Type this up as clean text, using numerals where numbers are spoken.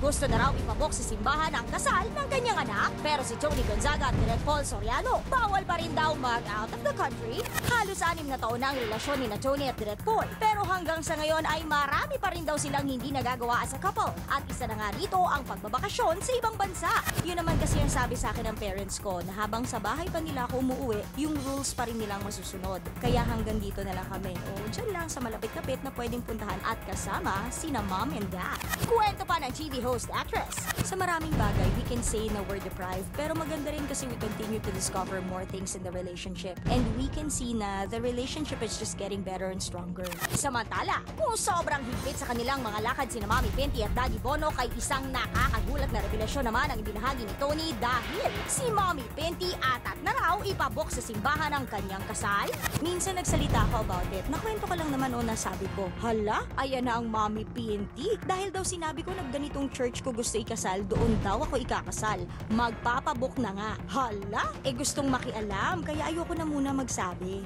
Gusto na raw ipabok sa simbahan ang kasal ng kanyang anak. Pero si Tony Gonzaga at Direk Paul Soriano, bawal pa rin daw mag-out of the country. Halos 6 na taon na ang relasyon ni na Tony at Direk Paul. Pero hanggang sa ngayon ay marami pa rin daw silang hindi nagagawa as a couple. At isa na nga rito ang pagbabakasyon sa ibang bansa. Yun naman kasi ang sabi sa akin ng parents ko na habang sa bahay pa nila ako umuwi, yung rules pa rin nilang masusunod. Kaya hanggang dito na lang kami. O dyan lang sa malapit-lapit na pwedeng puntahan at kasama sina mom and dad. Kwento pa ng TV host actress. Sa maraming bagay, we can say na we're deprived, pero maganda rin kasi we continue to discover more things in the relationship. And we can see na the relationship is just getting better and stronger. Samantala, kung sobrang higpit sa kanilang mga lakad sina Mami Penty at Daddy Bono, kay isang nakakagulat na revelasyon naman ang ibinahagi ni Tony dahil si Mami Penty atat na raw ipabok sa simbahan ang kanyang kasal. Minsan nagsalita ako about it. Nakwento ko lang naman o nasabi ko, hala, ayan na ang Mami Penty. Dahil daw sinabi ko na ganitong church ko gusto ikasal, doon daw ako ikakasal. Magpapabok na nga. Hala, gustong makialam, kaya ayoko na muna magsabi.